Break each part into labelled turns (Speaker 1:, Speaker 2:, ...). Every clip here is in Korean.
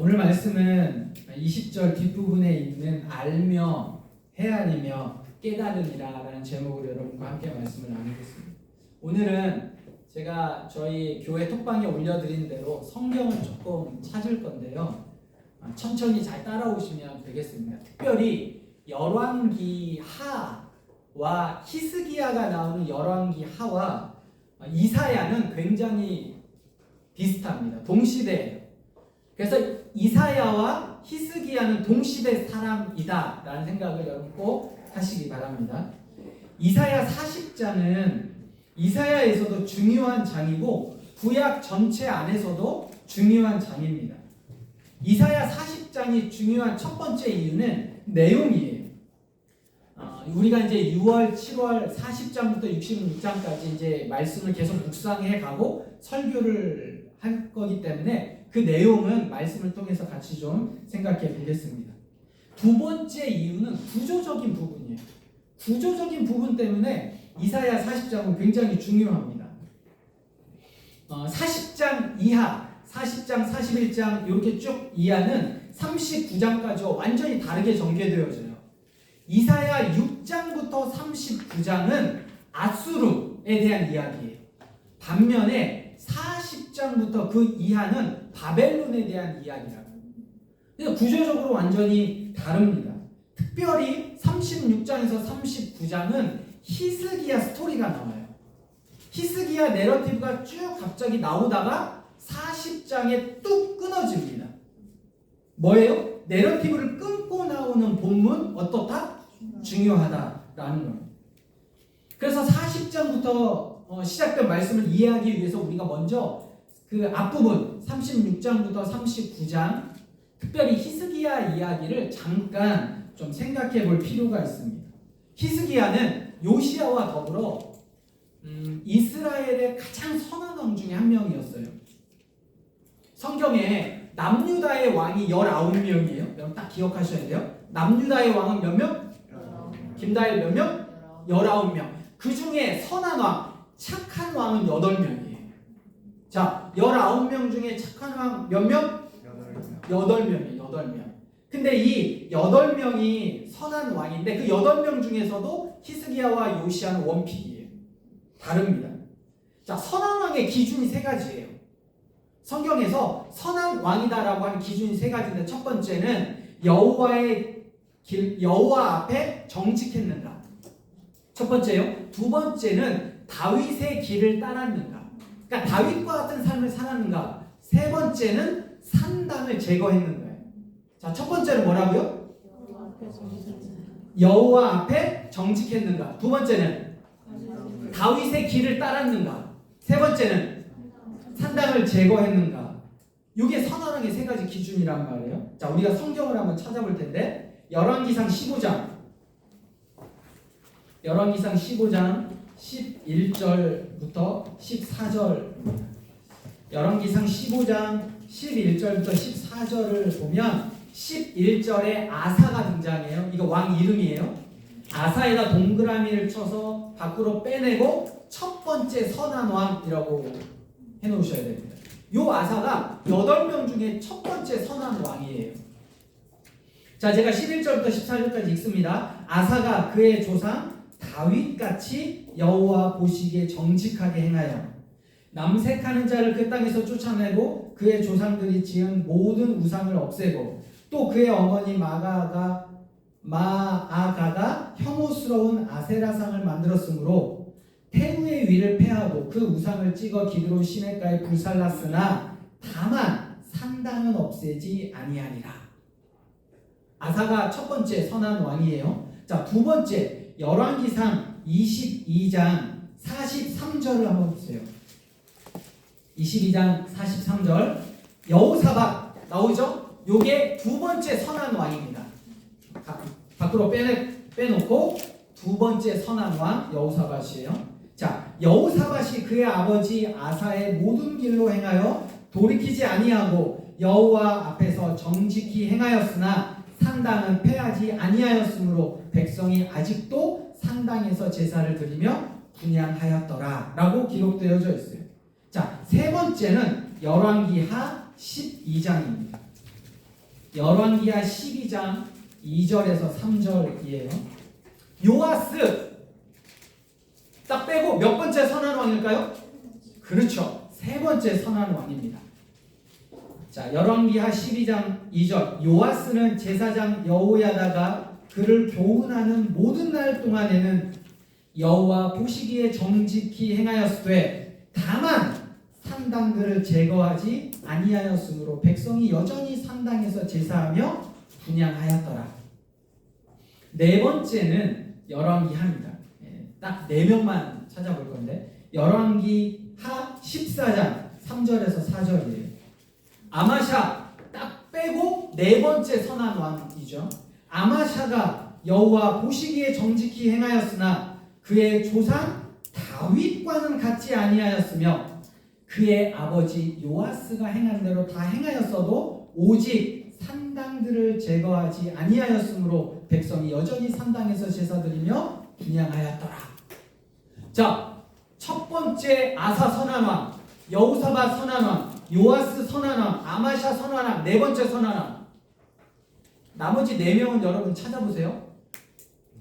Speaker 1: 오늘 말씀은 20절 뒷부분에 있는 알며 헤아리며 깨달으리라라는 제목으로 여러분과 함께 말씀을 나누겠습니다. 오늘은 제가 저희 교회 톡방에 올려드린 대로 성경을 조금 찾을 건데요. 천천히 잘 따라오시면 되겠습니다. 특별히 열왕기 하와 히스기야가 나오는 열왕기 하와 이사야는 굉장히 비슷합니다. 동시대예요. 그래서 이사야와 히스기야는 동시대 사람이다 라는 생각을 여러분 꼭 하시기 바랍니다. 이사야 40장은 이사야에서도 중요한 장이고 구약 전체 안에서도 중요한 장입니다. 이사야 40장이 중요한 첫 번째 이유는 내용이에요. 우리가 이제 6월, 7월 40장부터 66장까지 이제 말씀을 계속 묵상해 가고 설교를 할 거기 때문에 그 내용은 말씀을 통해서 같이 좀 생각해 보겠습니다. 두 번째 이유는 구조적인 부분이에요. 구조적인 부분 때문에 이사야 40장은 굉장히 중요합니다. 40장 이하, 40장, 41장 이렇게 쭉 이하는 39장까지와 완전히 다르게 전개되어져요. 이사야 6장부터 39장은 아수르에 대한 이야기예요. 반면에 40장부터 그 이하는 바벨론에 대한 이야기라고. 그래서 구조적으로 완전히 다릅니다. 특별히 36장에서 39장은 히스기야 스토리가 나와요. 히스기야 내러티브가 쭉 갑자기 나오다가 40장에 뚝 끊어집니다. 뭐예요? 내러티브를 끊고 나오는 본문 어떻다? 중요하다라는 거예요. 그래서 40장부터 시작된 말씀을 이해하기 위해서 우리가 먼저 그 앞부분 36장부터 39장 특별히 히스기야 이야기를 잠깐 좀 생각해 볼 필요가 있습니다. 히스기야는 요시야와 더불어 이스라엘의 가장 선한 왕 중에 한 명이었어요. 성경에 남유다의 왕이 19명이에요. 여러분 딱 기억하셔야 돼요. 남유다의 왕은 몇 명? 김다일 몇 명? 19명. 그 중에 선한 왕, 착한 왕은 8명이에요. 자, 19명 중에 착한 왕 몇 명? 8명이에요. 8명. 근데 이 8명이 선한 왕인데 그 8명 중에서도 히스기야와 요시야는 원픽이에요. 다릅니다. 자, 선한 왕의 기준이 세 가지예요. 성경에서 선한 왕이다라고 하는 기준이 세 가지인데 첫 번째는 여호와 앞에 정직했는가. 첫 번째요. 두 번째는 다윗의 길을 따랐는가. 그러니까 다윗과 같은 삶을 살았는가. 세 번째는 산당을 제거했는가요. 자, 첫 번째는 뭐라고요? 여호와 앞에 정직했는가. 두 번째는 다윗의 길을 따랐는가. 세 번째는 산당을 제거했는가. 이게 선언왕의 세 가지 기준이란 말이에요. 자, 우리가 성경을 한번 찾아볼 텐데 열왕기상 15장 11절부터 14절 열왕기상 15장 11절부터 14절을 보면 11절에 아사가 등장해요. 이거 왕 이름이에요. 아사에다 동그라미를 쳐서 밖으로 빼내고 첫 번째 선한 왕이라고 해놓으셔야 됩니다. 요 아사가 8명 중에 첫 번째 선한 왕이에요. 자, 제가 11절부터 14절까지 읽습니다. 아사가 그의 조상 다윗같이 여호와 보시기에 정직하게 행하여 남색하는 자를 그 땅에서 쫓아내고 그의 조상들이 지은 모든 우상을 없애고 또 그의 어머니 마아가가 혐오스러운 아세라상을 만들었으므로 태우의 위를 폐하고 그 우상을 찍어 기드론 시내가에 불살랐으나 다만 산당은 없애지 아니하니라. 아사가 첫 번째 선한 왕이에요. 자, 두 번째 열왕기상 22장 43절을 한번 보세요. 22장 43절 여호사밧 나오죠? 요게 두 번째 선한 왕입니다. 밖으로 빼놓고 두 번째 선한 왕 여호사밧이에요. 자, 여호사밧이 그의 아버지 아사의 모든 길로 행하여 돌이키지 아니하고 여호와 앞에서 정직히 행하였으나 산당은 폐하지 아니하였으므로 백성이 아직도 산당에서 제사를 드리며 분향하였더라 라고 기록되어져 있어요. 자, 세 번째는 열왕기하 12장입니다. 열왕기하 12장 2절에서 3절이에요. 요아스 딱 빼고 몇 번째 선한 왕일까요? 그렇죠. 세 번째 선한 왕입니다. 자, 열왕기하 12장 2절. 요아스는 제사장 여호야다가 그를 교훈하는 모든 날 동안에는 여호와 보시기에 정직히 행하였으되 다만 산당들을 제거하지 아니하였으므로 백성이 여전히 산당에서 제사하며 분향하였더라. 네 번째는 열왕기하입니다. 딱 4명만 찾아볼 건데 열왕기하 14장 3절에서 4절이에요. 아마샤 딱 빼고 네 번째 선한 왕이죠. 아마샤가 여호와 보시기에 정직히 행하였으나 그의 조상 다윗과는 같지 아니하였으며 그의 아버지 요아스가 행한 대로 다 행하였어도 오직 산당들을 제거하지 아니하였으므로 백성이 여전히 산당에서 제사드리며 분향하였더라. 자, 첫 번째 아사 선한왕, 여호사밧 선한왕, 요아스 선한왕, 아마샤 선한왕, 네 번째 선한왕. 나머지 4명은 여러분 찾아보세요.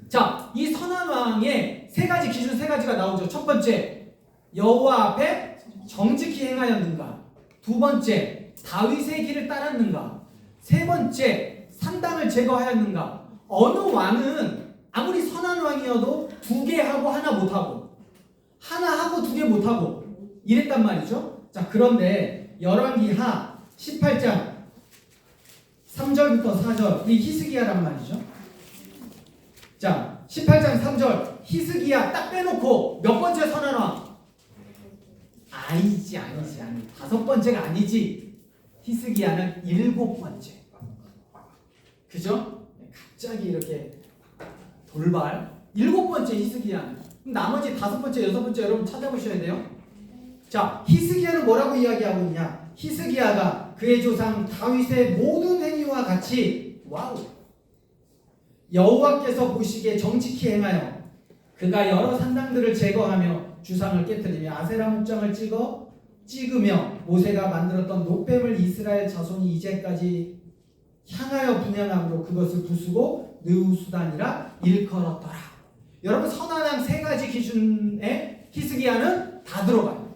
Speaker 1: 자, 이 선한왕의 세 가지 기준, 세 가지가 나오죠. 첫 번째, 여호와 앞에 정직히 행하였는가. 두 번째, 다윗의 길을 따랐는가. 세 번째, 산당을 제거하였는가. 어느 왕은 아무리 선한 왕이어도 2개 하고 하나 못하고, 하나 하고 2개 못하고 이랬단 말이죠. 자, 그런데 열왕기하 18장 3절부터 4절, 이 히스기야란 말이죠. 자, 18장 3절, 히스기야 딱 빼놓고 몇 번째 선한 왕? 아니지. 5번째가 아니지. 히스기야는 7번째. 그죠? 갑자기 이렇게 돌발. 7번째 히스기야는. 나머지 5번째, 6번째 여러분 찾아보셔야 돼요. 자, 히스기야는 뭐라고 이야기하고 있냐? 히스기야가 그의 조상 다윗의 모든 행위와 같이 여호와께서 보시기에 정직히 행하여 그가 여러 산당들을 제거하며 주상을 깨뜨리며 아세라 목장을 찍으며 모세가 만들었던 놋뱀을 이스라엘 자손이 이제까지 향하여 분향함으로 그것을 부수고 느우수단이라 일컬었더라. 여러분, 선한왕 세 가지 기준에 히스기야는 다 들어가요.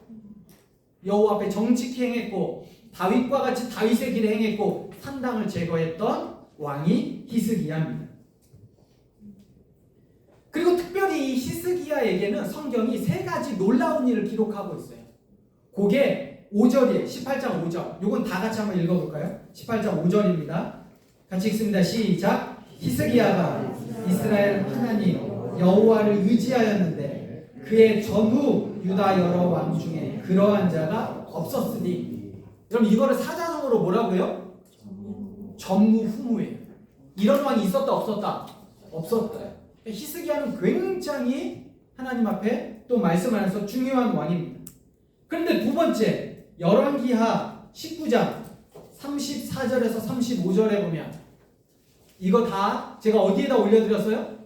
Speaker 1: 여호와 앞에 정직히 행했고 다윗과 같이 다윗의 길에 행했고 산당을 제거했던 왕이 히스기야입니다. 그리고 특별히 이 히스기야에게는 성경이 세 가지 놀라운 일을 기록하고 있어요. 그게 5절이에요. 18장 5절. 요건 다 같이 한번 읽어볼까요? 18장 5절입니다. 같이 읽습니다. 시작. 히스기야가 이스라엘 하나님 여호와를 의지하였는데 그의 전후 유다 여러 왕 중에 그러한 자가 없었으니. 여러분, 이거를 사자성어로 뭐라고요? 전무후무예요. 이런 왕이 있었다 없었다? 없었다. 히스기야는 굉장히 하나님 앞에 또 말씀 안에서 중요한 왕입니다. 그런데 두 번째, 열왕기하 19장 34절에서 35절에 보면 이거 다 제가 어디에다 올려드렸어요?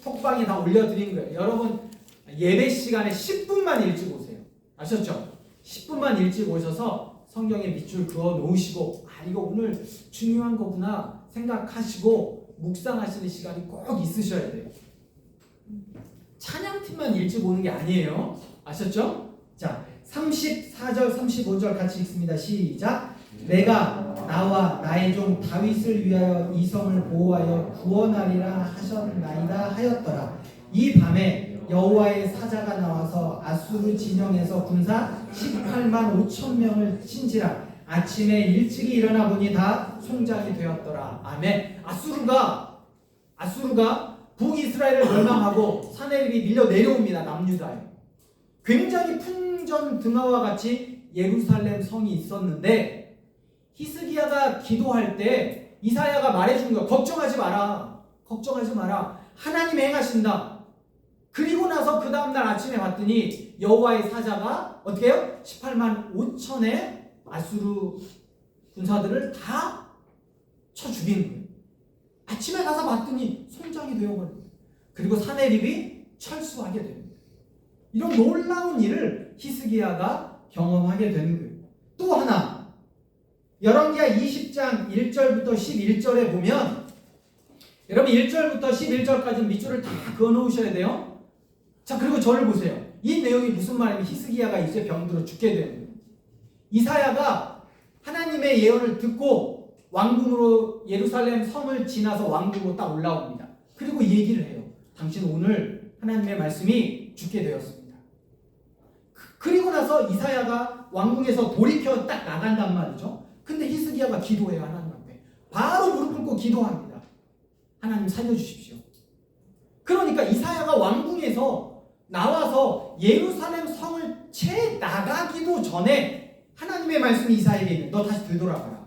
Speaker 1: 톡방에 다 올려드린 거예요. 여러분, 예배 시간에 10분만 일찍 오세요. 아셨죠? 10분만 일찍 오셔서 성경에 밑줄 그어 놓으시고 이거 오늘 중요한 거구나 생각하시고 묵상하시는 시간이 꼭 있으셔야 돼요. 찬양팀만 일찍 오는 게 아니에요. 아셨죠? 자, 34절 35절 같이 읽습니다. 시작. 내가 나와 나의 종 다윗을 위하여 이 성을 보호하여 구원하리라 하셨나이다 하였더라. 이 밤에 여호와의 사자가 나와서 아수르 진영에서 군사 18만 5천 명을 친지라. 아침에 일찍이 일어나 보니 다 송장이 되었더라. 아멘. 아수르가 북이스라엘을 멸망하고 사내립이 밀려 내려옵니다. 남유다에. 굉장히 풍전등화와 같이 예루살렘 성이 있었는데 히스기야가 기도할 때 이사야가 말해준 거야. 걱정하지 마라. 하나님이 행하신다. 그리고 나서 그 다음날 아침에 봤더니 여호와의 사자가 어떻게 해요? 18만 5천의 아수르 군사들을 다 쳐 죽이는 거예요. 아침에 가서 봤더니 손장이 되어버려요. 그리고 사내립이 철수하게 됩니다. 이런 놀라운 일을 히스기야가 경험하게 되는 거예요. 또 하나, 열왕기하 20장 1절부터 11절에 보면 여러분 1절부터 11절까지 밑줄을 다 그어 놓으셔야 돼요. 자, 그리고 저를 보세요. 이 내용이 무슨 말이냐면 히스기야가 이제 병들어 죽게 되는 거예요. 이사야가 하나님의 예언을 듣고 왕궁으로 예루살렘 성을 지나서 왕궁으로 딱 올라옵니다. 그리고 이 얘기를 해요. 당신 오늘 하나님의 말씀이 죽게 되었습니다. 그리고 나서 이사야가 왕궁에서 돌이켜 딱 나간단 말이죠. 근데 히스기야가 기도해요. 하나님 앞에. 바로 무릎 꿇고 기도합니다. 하나님 살려주십시오. 그러니까 이사야가 왕궁에서 나와서 예루살렘 성을 채 나가기도 전에 하나님의 말씀이 이사야에게 있는 너 다시 되돌아가라.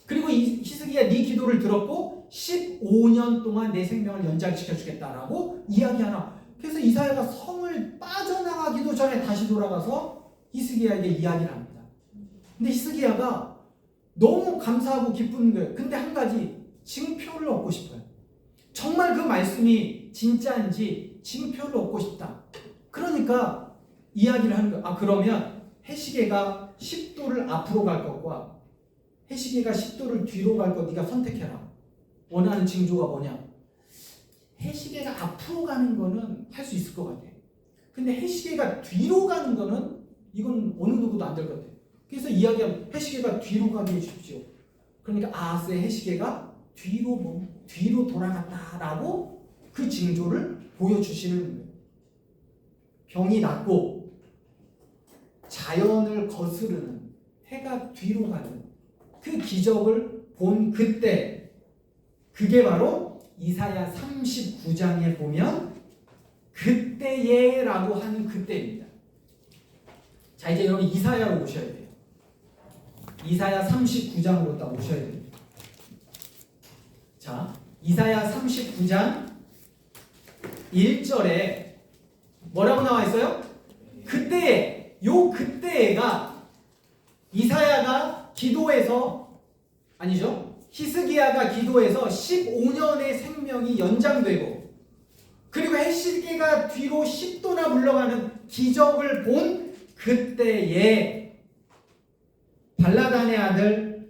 Speaker 1: 그리고 히스기야 네 기도를 들었고 15년 동안 내 생명을 연장시켜 주겠다라고 이야기하나. 그래서 이사야가 성을 빠져나가기도 전에 다시 돌아가서 히스기야에게 이야기를 합니다. 근데 히스기야가 너무 감사하고 기쁜 거예요. 근데 한 가지 징표를 얻고 싶어요. 정말 그 말씀이 진짜인지 징표를 얻고 싶다. 그러니까 이야기를 하는 거예요. 그러면 해시계가 10도를 앞으로 갈 것과 해시계가 10도를 뒤로 갈 것 네가 선택해라. 원하는 징조가 뭐냐? 해시계가 앞으로 가는 거는 할 수 있을 것 같아. 근데 해시계가 뒤로 가는 거는 이건 어느 누구도 안 될 것 같아. 그래서 이야기하면 해시계가 뒤로 가게 해주십시오. 그러니까 아하스의 해시계가 뒤로 돌아갔다라고 그 징조를 보여주시는 거예요. 병이 낫고 자연을 거스르는 해가 뒤로 가는 그 기적을 본 그때, 그게 바로 이사야 39장에 보면 그때예라고 하는 그때입니다. 자, 이제 여러분 이사야로 오셔야 돼요. 이사야 39장으로 딱 오셔야 됩니다. 자, 이사야 39장 1절에 뭐라고 나와 있어요? 그때에, 요 그때가 이사야가 기도해서, 아니죠? 히스기야가 기도해서 15년의 생명이 연장되고, 그리고 해시계가 뒤로 10도나 물러가는 기적을 본 그때에 발라단의 아들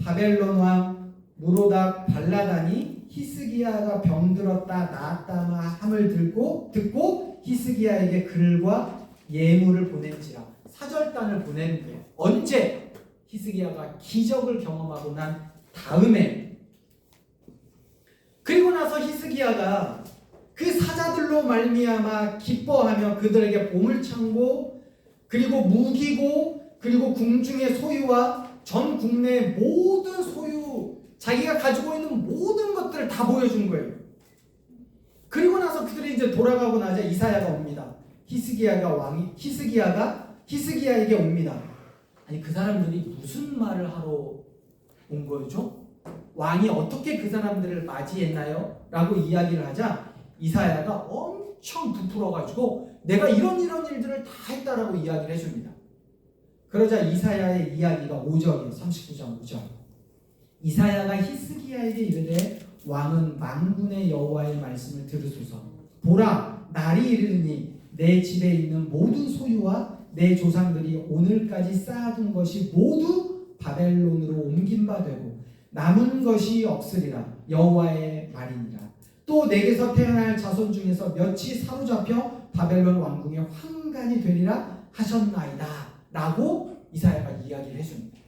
Speaker 1: 바벨론 왕 무로닥 발라단이 히스기야가 병들었다 나았다 함을 듣고 히스기야에게 글과 예물을 보낸지라. 사절단을 보내는 거예요. 언제? 히스기야가 기적을 경험하고 난 다음에. 그리고 나서 히스기야가 그 사자들로 말미암아 기뻐하며 그들에게 보물창고 그리고 무기고 그리고 궁중의 소유와 전 국내의 모든 소유, 자기가 가지고 있는 모든 것들을 다 보여준 거예요. 그리고 나서 그들이 이제 돌아가고 나자 이사야가 옵니다. 히스기야에게 옵니다. 아니, 그 사람들이 무슨 말을 하러 온 거죠? 왕이 어떻게 그 사람들을 맞이했나요? 라고 이야기를 하자 이사야가 엄청 부풀어가지고 내가 이런 일들을 다 했다라고 이야기를 해줍니다. 그러자 이사야의 이야기가 5절이에요. 39장 5절. 이사야가 히스기야에게 이르되 왕은 만군의 여호와의 말씀을 들으소서. 보라, 날이 이르니 내 집에 있는 모든 소유와 내 조상들이 오늘까지 쌓아둔 것이 모두 바벨론으로 옮긴 바 되고 남은 것이 없으리라. 여호와의 말이니라. 또 내게서 태어날 자손 중에서 몇이 사로잡혀 바벨론 왕궁의 환관이 되리라 하셨나이다 라고 이사야가 이야기를 해줍니다.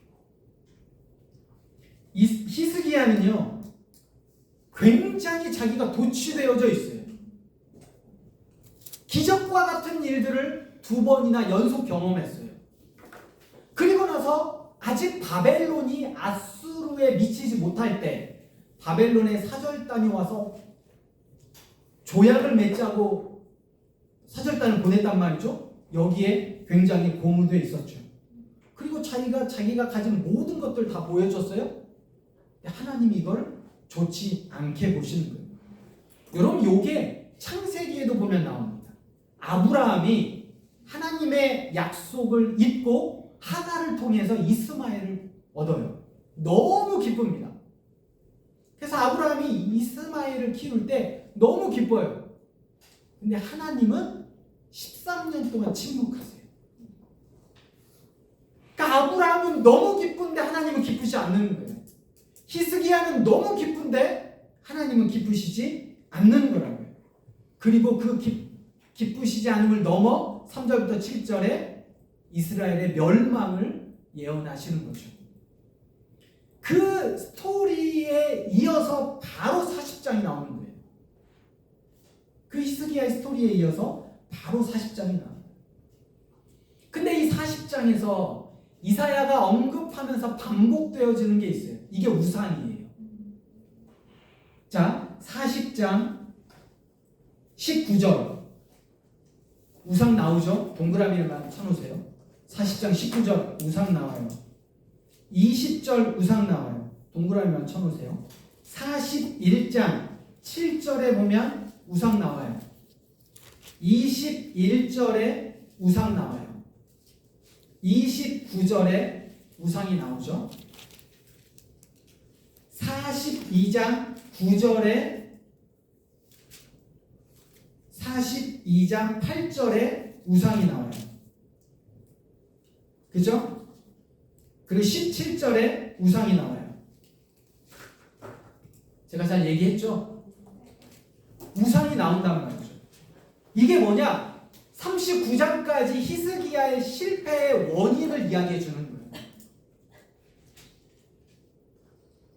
Speaker 1: 히스기야는요 굉장히 자기가 도취되어져 있어요. 기적과 같은 일들을 2번이나 연속 경험했어요. 그리고 나서 아직 바벨론이 아수르에 미치지 못할 때 바벨론의 사절단이 와서 조약을 맺자고 사절단을 보냈단 말이죠. 여기에 굉장히 고무되어 있었죠. 그리고 자기가 가진 모든 것들 다 보여줬어요. 하나님이 이걸 좋지 않게 보시는 거예요. 여러분, 요게 창세기에도 보면 나옵니다. 아브라함이 하나님의 약속을 잊고 하가를 통해서 이스마엘을 얻어요. 너무 기쁩니다. 그래서 아브라함이 이스마엘을 키울 때 너무 기뻐요. 근데 하나님은 13년 동안 침묵하세요. 그러니까 아브라함은 너무 기쁜데 하나님은 기쁘지 않는 거예요. 히스기야는 너무 기쁜데 하나님은 기쁘시지 않는 거라고요. 그리고 그 기쁘시지 않음을 넘어 3절부터 7절에 이스라엘의 멸망을 예언하시는 거죠. 그 스토리에 이어서 바로 40장이 나오는 거예요. 그 히스기야의 스토리에 이어서 바로 40장이 나와요. 근데 이 40장에서 이사야가 언급하면서 반복되어지는 게 있어요. 이게 우상이에요. 자, 40장 19절 우상 나오죠? 동그라미를만 쳐놓으세요. 40장 19절 우상 나와요. 20절 우상 나와요. 동그라미만 쳐놓으세요. 41장 7절에 보면 우상 나와요. 21절에 우상 나와요. 29절에 우상이 나오죠. 42장 9절에 42장 8절에 우상이 나와요. 그죠? 그리고 17절에 우상이 나와요. 제가 잘 얘기했죠? 우상이 나온단 말이죠. 이게 뭐냐? 39장까지 히스기야의 실패의 원인을 이야기해 주는 거예요.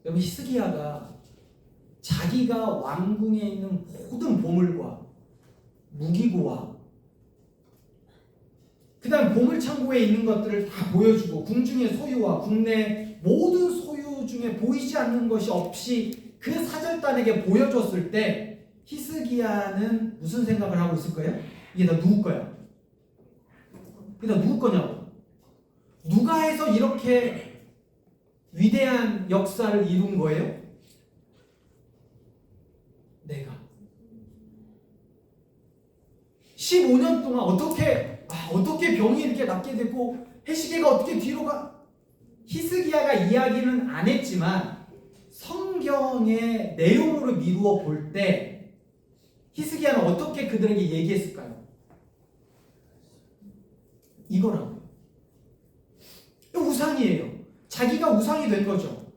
Speaker 1: 여러분, 히스기야가 자기가 왕궁에 있는 모든 보물과 무기고와 그 다음 보물창고에 있는 것들을 다 보여주고 궁중의 소유와 국내 모든 소유 중에 보이지 않는 것이 없이 그 사절단에게 보여줬을 때 히스기야는 무슨 생각을 하고 있을 거예요? 이게 다 누구 거야? 이게 다 누구 거냐고. 누가 해서 이렇게 위대한 역사를 이룬 거예요? 내가. 15년 동안 어떻게 병이 이렇게 낫게 되고 해시계가 어떻게 뒤로 가? 히스기야가 이야기는 안 했지만 성경의 내용으로 미루어 볼 때 히스기야는 어떻게 그들에게 얘기했을까요? 이거라고요. 우상이에요. 자기가 우상이 된 거죠.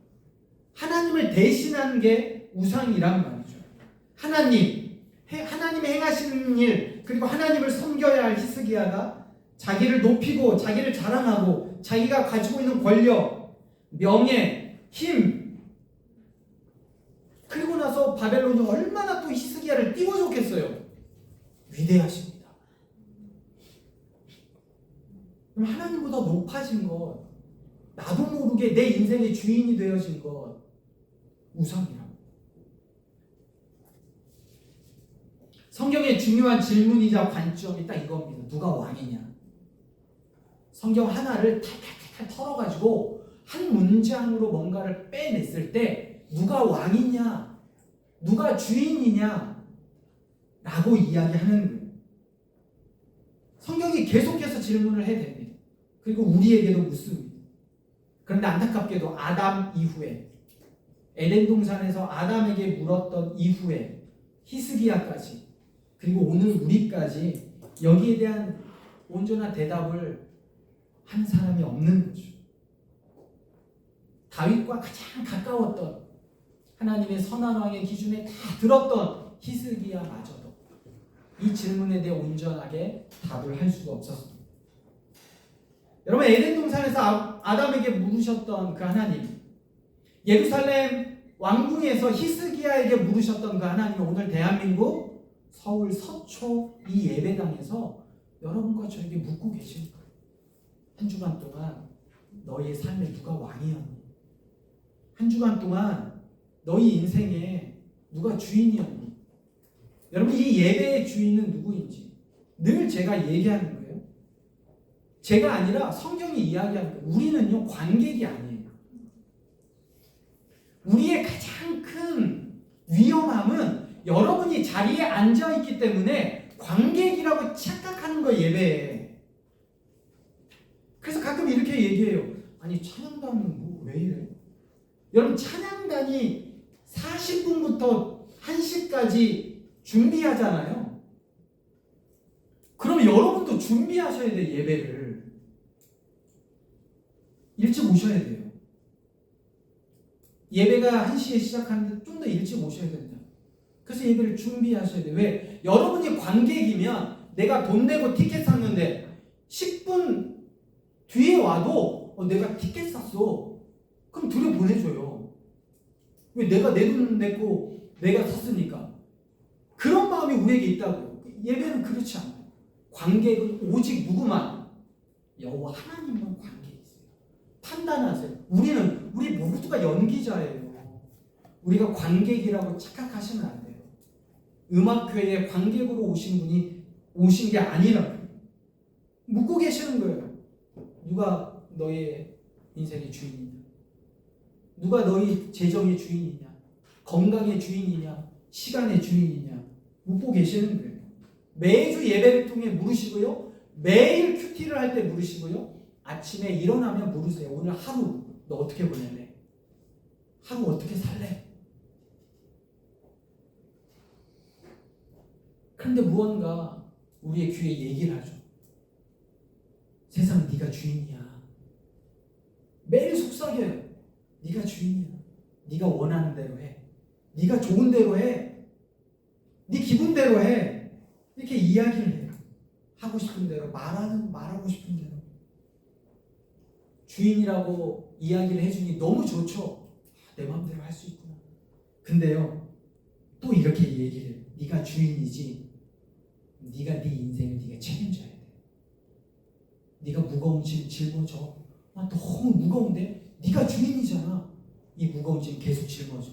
Speaker 1: 하나님을 대신한 게 우상이란 말이죠. 하나님이 행하시는 일, 그리고 하나님을 섬겨야 할 히스기야가 자기를 높이고 자기를 자랑하고 자기가 가지고 있는 권력, 명예, 힘, 그리고 나서 바벨론이 얼마나 또 히스기야를 띄워줬겠어요. 위대하십니다. 그럼 하나님보다 높아진 것, 나도 모르게 내 인생의 주인이 되어진 것, 우상이라고. 성경의 중요한 질문이자 관점이 딱 이겁니다. 누가 왕이냐? 성경 하나를 탈탈탈 털어가지고 한 문장으로 뭔가를 빼냈을 때 누가 왕이냐? 누가 주인이냐? 라고 이야기하는 거예요. 성경이 계속해서 질문을 해야 됩니다. 그리고 우리에게도 묻습니다. 그런데 안타깝게도 아담 이후에 에덴 동산에서 아담에게 물었던 이후에 히스기야까지 그리고 오늘 우리까지 여기에 대한 온전한 대답을 한 사람이 없는 거죠. 다윗과 가장 가까웠던 하나님의 선한 왕의 기준에 다 들었던 히스기야마저도 이 질문에 대해 온전하게 답을 할 수가 없었습니다. 여러분, 에덴 동산에서 아담에게 물으셨던 그 하나님, 예루살렘 왕궁에서 히스기야에게 물으셨던 그 하나님이 오늘 대한민국 서울 서초 이 예배당에서 여러분과 저에게 묻고 계신 거예요. 한 주간 동안 너희의 삶에 누가 왕이었니? 한 주간 동안 너희 인생에 누가 주인이었니? 여러분, 이 예배의 주인은 누구인지 늘 제가 얘기하는 거예요. 제가 아니라 성경이 이야기하는 거예요. 우리는요, 관객이 아니에요. 우리의 가장 큰 위험함은 여러분이 자리에 앉아있기 때문에 관객이라고 착각하는 거예요, 예배에. 그래서 가끔 이렇게 얘기해요. 아니, 찬양단은 뭐 왜 이래? 여러분, 찬양단이 40분부터 1시까지 준비하잖아요. 그럼 여러분도 준비하셔야 돼요. 예배를 일찍 오셔야 돼요. 예배가 1시에 시작하는데 좀 더 일찍 오셔야 된다. 그래서 예배를 준비하셔야 돼. 왜? 여러분이 관객이면 내가 돈 내고 티켓 샀는데 10분 뒤에 와도 내가 티켓 샀어. 그럼 들여보내줘요. 왜? 내가 내 돈 내고 내가 샀으니까. 그런 마음이 우리에게 있다고요. 예배는 그렇지 않아요. 관객은 오직 누구만? 여호와 하나님만 관객이 있어요. 판단하세요. 우리 모두가 연기자예요. 우리가 관객이라고 착각하시면 안 돼요. 음악회에 관객으로 오신 게 아니라 묻고 계시는 거예요. 누가 너의 인생의 주인이냐? 누가 너의 재정의 주인이냐? 건강의 주인이냐? 시간의 주인이냐? 묻고 계시는 거예요. 매주 예배를 통해 물으시고요. 매일 큐티를 할 때 물으시고요. 아침에 일어나면 물으세요. 오늘 하루 너 어떻게 보낼래? 하루 어떻게 살래? 그런데 무언가 우리의 귀에 얘기를 하죠. 세상 네가 주인이야. 매일 속삭여요. 네가 주인이야. 네가 원하는 대로 해. 네가 좋은 대로 해. 네 기분대로 해. 이렇게 이야기를 해요. 하고 싶은 대로 말하고 싶은 대로. 주인이라고 이야기를 해주니 너무 좋죠. 내 마음대로 할 수 있구나. 근데요, 또 이렇게 얘기를 해요. 네가 주인이지. 네가 네 인생을 네가 책임져야 돼. 네가 무거운 짐 짊어져. 너무 무거운데? 네가 주인이잖아. 이 무거운 짐 계속 짊어져.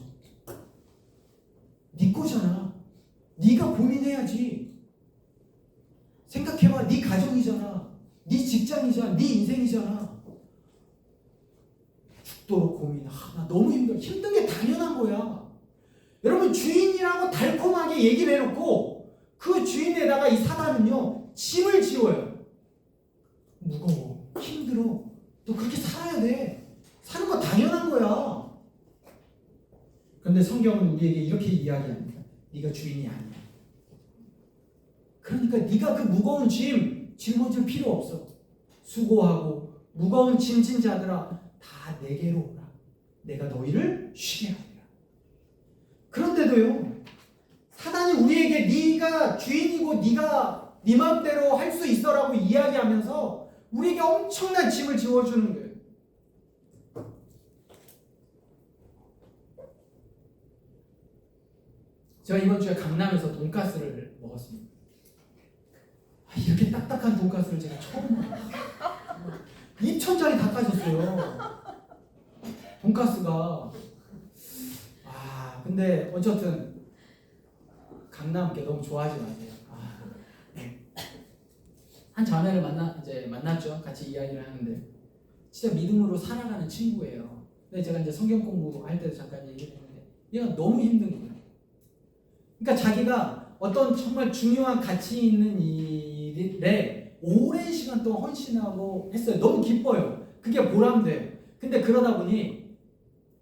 Speaker 1: 네 거잖아. 네가 고민해야지. 생각해봐. 네 가정이잖아. 네 직장이잖아. 네 인생이잖아. 죽도록 고민해. 나 너무 힘들어. 힘든 게 당연한 거야. 여러분, 주인이라고 달콤하게 얘기를 해놓고 그 주인에다가 이 사단은요, 짐을 지워요. 무거워. 힘들어. 너 그렇게 살아야 돼. 사는 거 당연한 거야. 그런데 성경은 우리에게 이렇게 이야기합니다. 네가 주인이 아니야. 그러니까 네가 그 무거운 짐 짊어질 필요 없어. 수고하고 무거운 짐진 자들아 다 내게로 오라. 내가 너희를 쉬게 하리라. 그런데도요, 사단이 우리에게 네가 주인이고 네가 네 마음대로 할 수 있어라고 이야기하면서 우리에게 엄청난 짐을 지워주는 거예요. 제가 이번 주에 강남에서 돈가스를 먹었습니다. 이렇게 딱딱한 돈가스를 제가 처음 먹어요. 2,000짜리 닭가셨어요. 돈가스가. 근데 어쨌든 강남께 너무 좋아하지 마세요. 한 자매를 만났죠. 같이 이야기를 하는데 진짜 믿음으로 살아가는 친구예요. 근데 제가 이제 성경 공부할 때도 잠깐 얘기를 했는데 얘가 너무 힘든 거예요. 그러니까 자기가 어떤 정말 중요한 가치 있는 일에 오랜 시간 동안 헌신하고 했어요. 너무 기뻐요. 그게 보람돼요. 근데 그러다 보니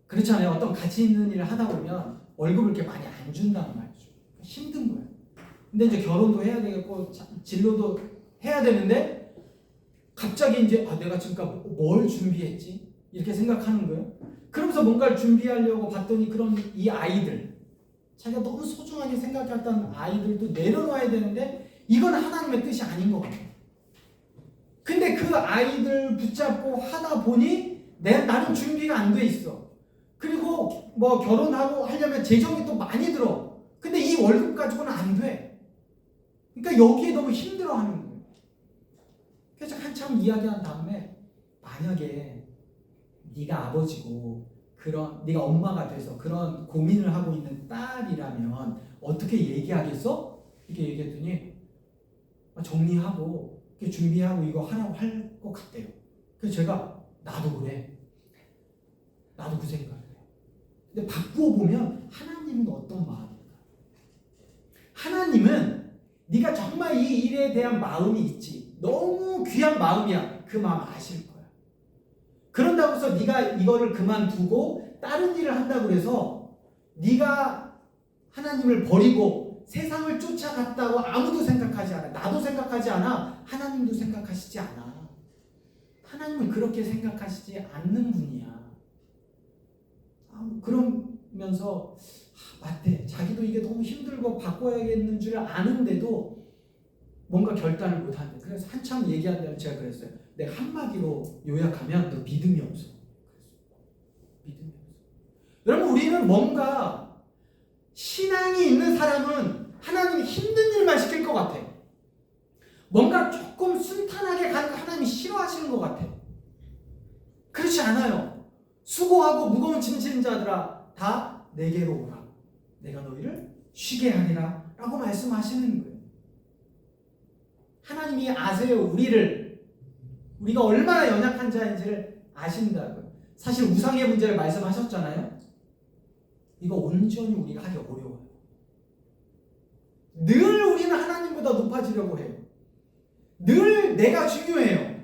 Speaker 1: 그렇잖아요. 어떤 가치 있는 일을 하다 보면 월급을 이렇게 많이 안 준다는 말이죠. 힘든 거예요. 근데 이제 결혼도 해야 되겠고 진로도 해야 되는데 갑자기 이제 내가 지금까지 뭘 준비했지? 이렇게 생각하는 거예요. 그러면서 뭔가를 준비하려고 봤더니 그럼 이 아이들, 자기가 너무 소중하게 생각했던 아이들도 내려놔야 되는데 이건 하나님의 뜻이 아닌 것 같아요. 근데 그 아이들 붙잡고 하다 보니 나는 준비가 안 돼 있어. 그리고 뭐 결혼하고 하려면 재정이 또 많이 들어. 근데 이 월급 가지고는 안 돼. 그러니까 여기에 너무 힘들어하는 거예요. 그래서 한참 이야기한 다음에 만약에 네가 아버지고 네가 엄마가 돼서 그런 고민을 하고 있는 딸이라면 어떻게 얘기하겠어? 이렇게 얘기했더니 정리하고 이렇게 준비하고 이거 하라고 할 것 같대요. 그래서 제가 나도 그래. 나도 그 생각을 해요. 근데 바꾸어 보면 하나님은 어떤 마음일까? 하나님은 네가 정말 이 일에 대한 마음이 있지. 너무 귀한 마음이야. 그 마음 아실 거야. 그런다고 해서 네가 이거를 그만두고 다른 일을 한다고 해서 네가 하나님을 버리고 세상을 쫓아갔다고 아무도 생각하지 않아. 나도 생각하지 않아. 하나님도 생각하시지 않아. 하나님은 그렇게 생각하시지 않는 분이야. 그러면서 맞대. 자기도 이게 너무 힘들고 바꿔야겠는 줄 아는데도 뭔가 결단을 못한대. 그래서 한참 얘기한다면 제가 그랬어요. 내가 한마디로 요약하면 너 믿음이 없어. 믿음이 없어. 여러분, 우리는 뭔가 신앙이 있는 사람은 하나님이 힘든 일만 시킬 것 같아. 뭔가 조금 순탄하게 가는 거 하나님이 싫어하시는 것 같아. 그렇지 않아요. 수고하고 무거운 짐 지는 자들아 다 내게로 오라. 내가 너희를 쉬게 하리라 라고 말씀하시는 거예요. 하나님이 아세요. 우리가 얼마나 연약한 자인지를 아신다고요. 사실 우상의 문제를 말씀하셨잖아요. 이거 온전히 우리가 하기 어려워요. 늘 우리는 하나님보다 높아지려고 해요. 늘 내가 중요해요.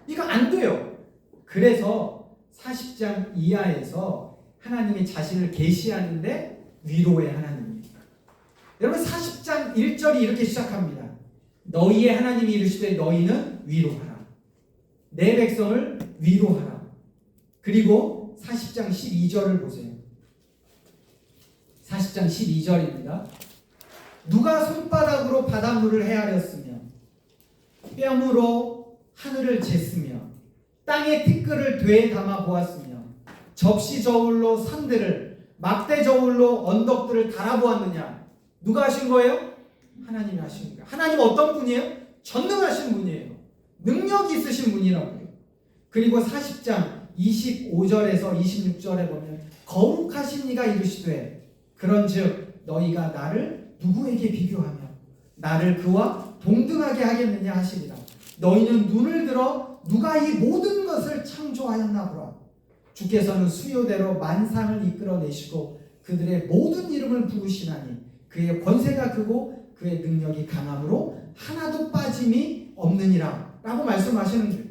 Speaker 1: 이거 안 돼요. 그래서 40장 이하에서 하나님이 자신을 계시하는데 위로의 하나님입니다. 여러분, 40장 1절이 이렇게 시작합니다. 너희의 하나님이 이르시되 너희는 위로하라. 내 백성을 위로하라. 그리고 40장 12절을 보세요. 40장 12절입니다. 누가 손바닥으로 바닷물을 헤아렸으며 뺨으로 하늘을 쟀으며 땅의 티끌을 되에 담아 보았으며 접시 저울로 산들을 막대 저울로 언덕들을 달아보았느냐. 누가 하신 거예요? 하나님이 하신 거예요. 하나님 어떤 분이에요? 전능하신 분이에요. 능력이 있으신 분이라고요. 그리고 40장 25절에서 26절에 보면 거룩하신 이가 이르시되 그런즉 너희가 나를 누구에게 비교하며 나를 그와 동등하게 하겠느냐 하시리라. 너희는 눈을 들어 누가 이 모든 것을 창조하였나 보라. 주께서는 수요대로 만상을 이끌어내시고 그들의 모든 이름을 부르시나니 그의 권세가 크고 그의 능력이 강함으로 하나도 빠짐이 없느니라 라고 말씀하시는 거예요.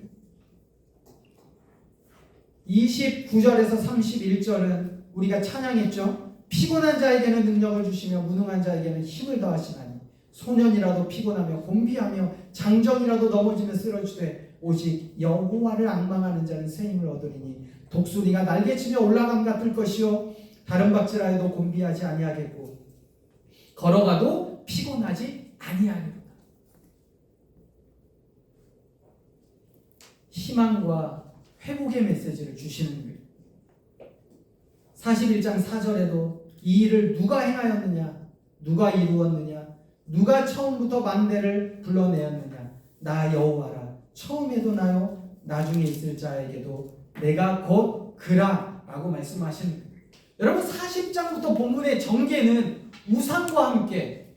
Speaker 1: 29절에서 31절은 우리가 찬양했죠. 피곤한 자에게는 능력을 주시며 무능한 자에게는 힘을 더하시나니 소년이라도 피곤하며 곤비하며 장정이라도 넘어지며 쓰러지되 오직 여호와를 앙망하는 자는 새 힘을 얻으리니 독수리가 날개치며 올라감 같을 것이요 다른 박질하여도 곤비하지 아니하겠고 걸어가도 피곤하지 아니하리로다. 희망과 회복의 메시지를 주시는 거예요. 41장 4절에도 이 일을 누가 행하였느냐, 누가 이루었느냐, 누가 처음부터 만대를 불러내었느냐, 나 여호와라. 처음에도 나요 나중에 있을 자에게도 내가 곧 그라 라고 말씀하시는 거예요. 여러분, 40장부터 본문의 전개는 우상과 함께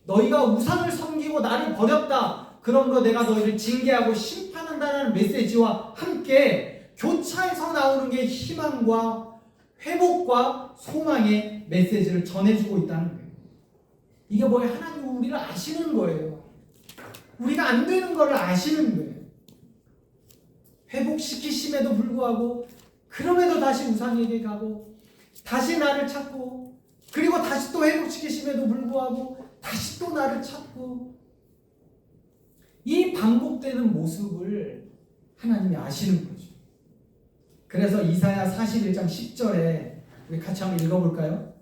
Speaker 1: 너희가 우상을 섬기고 나를 버렸다, 그러므로 내가 너희를 징계하고 심판한다는 메시지와 함께 교차해서 나오는 게 희망과 회복과 소망의 메시지를 전해주고 있다는 거예요. 이게 뭐예요? 하나님은 우리를 아시는 거예요. 우리가 안 되는 걸 아시는 거예요. 회복시키심에도 불구하고 그럼에도 다시 우상에게 가고 다시 나를 찾고 그리고 다시 또 회복시키심에도 불구하고 다시 또 나를 찾고 이 반복되는 모습을 하나님이 아시는 거죠. 그래서 이사야 41장 10절에 우리 같이 한번 읽어볼까요?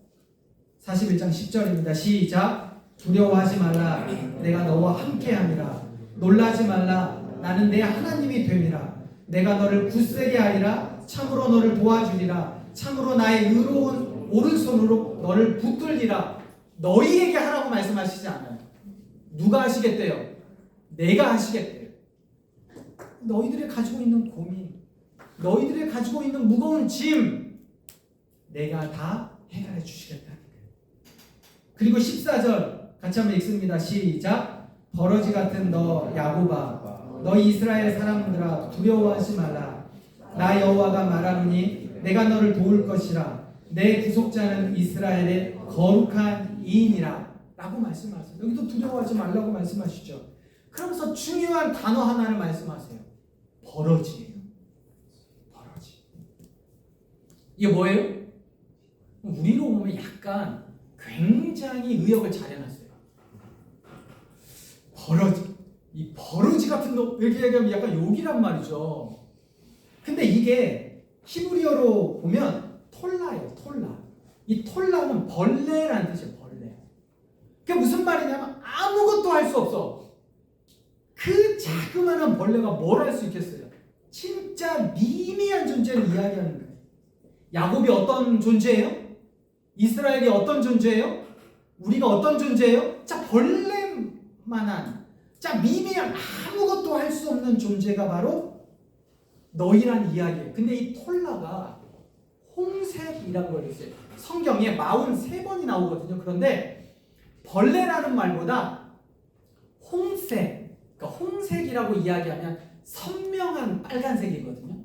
Speaker 1: 41장 10절입니다. 시작. 두려워하지 말라. 내가 너와 함께함이라. 놀라지 말라. 나는 내 하나님이 됨이라. 내가 너를 굳세게 하리라. 참으로 너를 도와주리라. 참으로 나의 의로운 오른손으로 너를 붙들리라. 너희에게 하라고 말씀하시지 않아요. 누가 하시겠대요? 내가 하시겠대요. 너희들이 가지고 있는 고민, 너희들이 가지고 있는 무거운 짐 내가 다 해결해 주시겠다는 거예요. 그리고 14절 같이 한번 읽습니다. 시작. 버러지 같은 너 야곱아, 너희 이스라엘 사람들아 두려워하지 말라. 나 여호와가 말하노니 내가 너를 도울 것이라. 내 구속자는 이스라엘의 거룩한 이인이라 라고 말씀하세요. 여기도 두려워하지 말라고 말씀하시죠. 그러면서 중요한 단어 하나를 말씀하세요. 버러지예요. 버러지. 이게 뭐예요? 우리로 보면 약간 굉장히 의역을 잘 해놨어요. 버러지. 이 버러지 같은 거 이렇게 얘기하면 약간 욕이란 말이죠. 근데 이게 히브리어로 보면 더 톨라예요. 톨라. 이 톨라는 벌레라는 뜻이에요. 벌레. 그게 무슨 말이냐면 아무것도 할 수 없어. 그 자그마한 벌레가 뭘 할 수 있겠어요? 진짜 미미한 존재를 이야기하는 거예요. 야곱이 어떤 존재예요? 이스라엘이 어떤 존재예요? 우리가 어떤 존재예요? 자, 벌레만한, 자, 미미한 아무것도 할 수 없는 존재가 바로 너희란 이야기예요. 근데 이 톨라가 홍색이라는 걸 있어요. 성경에 43번이 나오거든요. 그런데 벌레라는 말보다 홍색, 그러니까 홍색이라고 이야기하면 선명한 빨간색이거든요.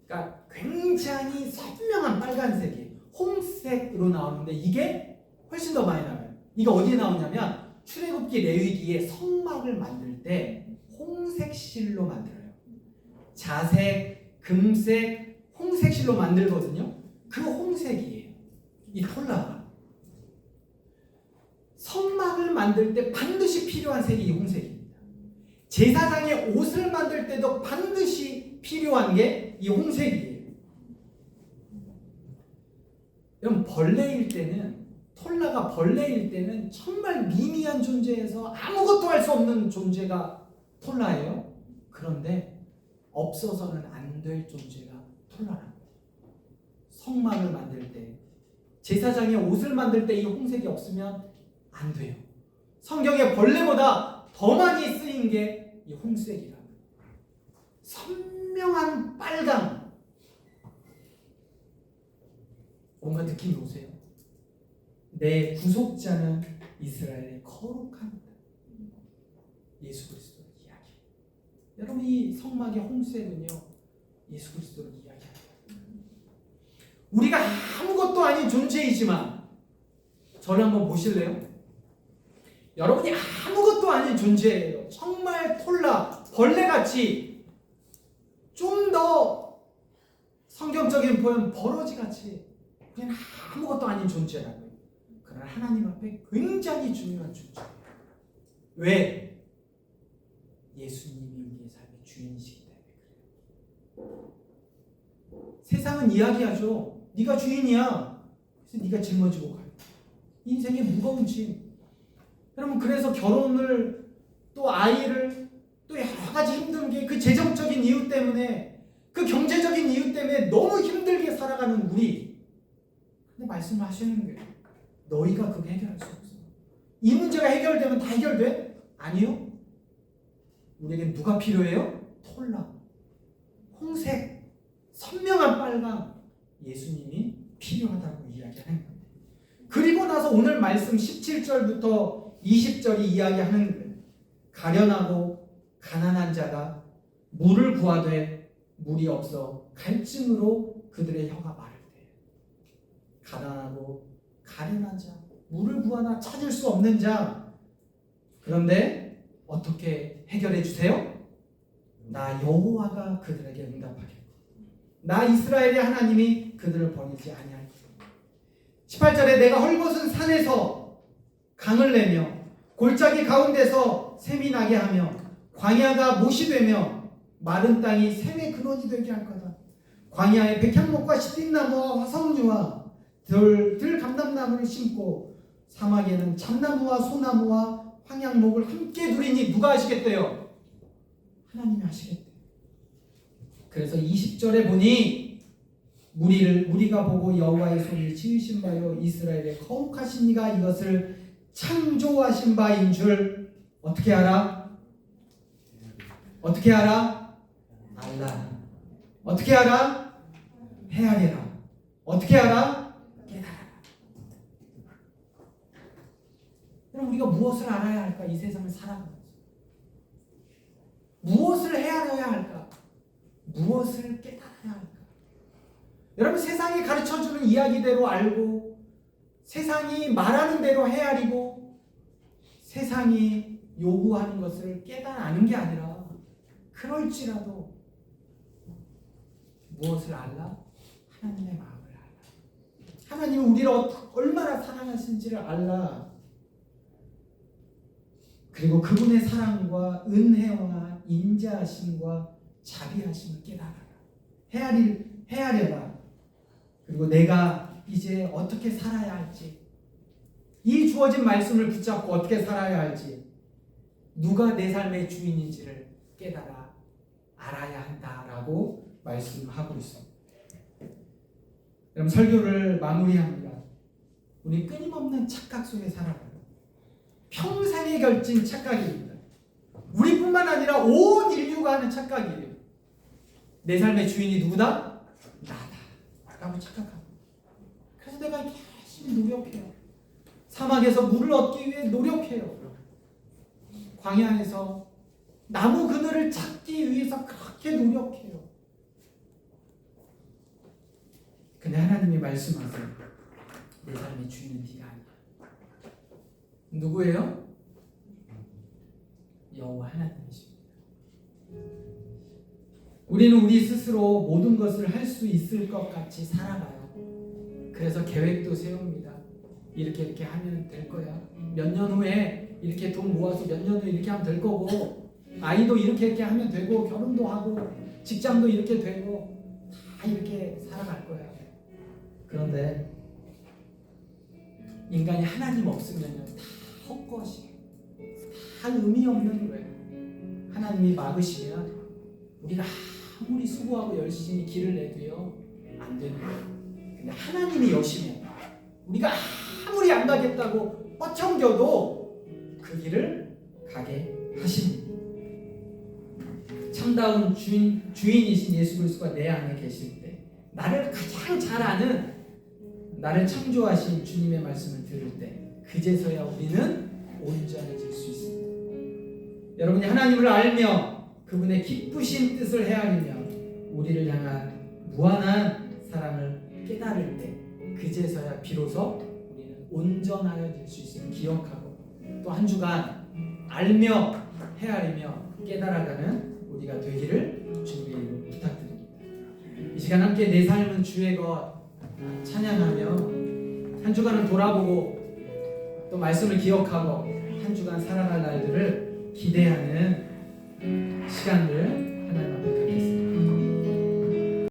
Speaker 1: 그러니까 굉장히 선명한 빨간색이 홍색으로 나오는데 이게 훨씬 더 많이 나와요. 이게 어디에 나오냐면 출애굽기 레위기에 성막을 만들 때 홍색 실로 만들어요. 자색, 금색, 홍색 실로 만들거든요. 그 홍색이에요. 이 톨라가. 성막을 만들 때 반드시 필요한 색이 이 홍색입니다. 제사장의 옷을 만들 때도 반드시 필요한 게 이 홍색이에요. 여러분, 벌레일 때는, 톨라가 벌레일 때는 정말 미미한 존재에서 아무것도 할 수 없는 존재가 톨라예요. 그런데 없어서는 안 될 존재가 톨라랍니다. 성막을 만들 때, 제사장의 옷을 만들 때 이 홍색이 없으면 안 돼요. 성경에 벌레보다 더 많이 쓰인 게 이 홍색이라. 선명한 빨강. 뭔가 느낌이 오세요? 내 구속자는 이스라엘의 거룩합니다. 예수 그리스도의 이야기. 여러분, 이 성막의 홍색은요, 예수 그리스도를 이야기합니다. 우리가 아무것도 아닌 존재이지만, 저를 한번 보실래요? 여러분이 아무것도 아닌 존재예요. 정말 톨라, 벌레같이, 좀 더 성경적인 표현 버러지같이 우리는 아무것도 아닌 존재라고요. 그러나 하나님 앞에 굉장히 중요한 존재예요. 왜? 예수님이 우리의 삶의 주인이시기 때문에 그래요. 세상은 이야기하죠. 네가 주인이야. 그래서 네가 짊어지고 가요. 인생의 무거운 짐. 여러분, 그래서 결혼을, 또 아이를, 또 여러 가지 힘든 게 그 재정적인 이유 때문에, 그 경제적인 이유 때문에 너무 힘들게 살아가는 우리. 근데 말씀을 하시는 거예요. 너희가 그거 해결할 수 없어. 이 문제가 해결되면 다 해결돼? 아니요. 우리에게 누가 필요해요? 톨라, 홍색, 선명한 빨강, 예수님이 필요하다고 이야기하는 거예요. 그리고 나서 오늘 말씀 17절부터 20절이 이야기하는 거예요. 가련하고 가난한 자가 물을 구하되 물이 없어 갈증으로 그들의 혀가 마를 때. 가난하고 가련한 자, 물을 구하나 찾을 수 없는 자. 그런데 어떻게 해결해 주세요? 나 여호와가 그들에게 응답하겠고 나 이스라엘의 하나님이 그들을 버리지 아니할 것이다. 18절에 내가 헐벗은 산에서 강을 내며 골짜기 가운데서 샘이 나게 하며 광야가 못이 되며 마른 땅이 샘의 근원이 되게 할 거다. 광야에 백향목과 시띠나무와 화석류와 들감람나무를 심고 사막에는 잣나무와 소나무와 황양목을 함께 두리니 누가 하시겠대요? 하나님이 하시겠대요. 그래서 20절에 보니 무리가 보고 여호와의 손이 지으신 바요 이스라엘의 거룩하신 이가 이것을 창조하신 바인 줄 어떻게 알아? 어떻게 알아? 알라. 어떻게 알아? 헤아려라. 어떻게 알아? 깨달아라. 그럼 우리가 무엇을 알아야 할까? 이 세상을 살아가면서 무엇을 헤아려야 할까? 무엇을 깨달아야 할까? 여러분, 세상이 가르쳐주는 이야기대로 알고 세상이 말하는 대로 헤아리고 세상이 요구하는 것을 깨달아는 게 아니라 그럴지라도 무엇을 알라? 하나님의 마음을 알라. 하나님이 우리를 얼마나 사랑하신지를 알라. 그리고 그분의 사랑과 은혜와 인자하심과 자비하심을 깨달아라. 헤아려라. 그리고 내가 이제 어떻게 살아야 할지, 이 주어진 말씀을 붙잡고 어떻게 살아야 할지, 누가 내 삶의 주인인지를 깨달아 알아야 한다라고 말씀하고 있습니다. 여러분, 설교를 마무리합니다. 우리 끊임없는 착각 속에 살아가요. 평생에 걸친 착각입니다. 우리뿐만 아니라 온 인류가 하는 착각이에요. 내 삶의 주인이 누구다? 나다 라고 착각합니다. 그래서 내가 열심히 노력해요. 사막에서 물을 얻기 위해 노력해요. 광야에서 나무 그늘을 찾기 위해서 그렇게 노력해요. 근데 하나님이 말씀하세요. 내 삶의 주인은 네가 아니야. 누구예요? 여호와 하나님이십니다. 우리는 우리 스스로 모든 것을 할 수 있을 것 같이 살아가요. 그래서 계획도 세웁니다. 이렇게 하면 될 거야. 몇 년 후에 이렇게 돈 모아서 몇 년 후에 이렇게 하면 될 거고, 아이도 이렇게 하면 되고, 결혼도 하고, 직장도 이렇게 되고, 다 이렇게 살아갈 거야. 그런데 인간이 하나님 없으면 다 헛것이에요. 다 의미 없는 거예요. 하나님이 막으시면 우리가 아무리 수고하고 열심히 길을 내도요 안 되는 거예요. 근데 하나님이 여시면 우리가 아무리 안 가겠다고 뻗청겨도 그 길을 가게 하십니다. 참다운 주인이신 예수 그리스도가 내 안에 계실 때, 나를 가장 잘 아는, 나를 창조하신 주님의 말씀을 들을 때, 그제서야 우리는 온전해질 수 있습니다. 여러분이 하나님을 알며 그분의 기쁘신 뜻을 헤아리며 우리를 향한 무한한 사랑을 깨달을 때, 그제서야 비로소 우리는 온전하여질 수 있음을 기억하고, 또 한 주간 알며 헤아리며 깨달아가는 우리가 되기를 주님의 이름으로 부탁드립니다. 이 시간 함께 내 삶은 주의 것 찬양하며 한 주간을 돌아보고 또 말씀을 기억하고 한 주간 살아갈 날들을 기대하는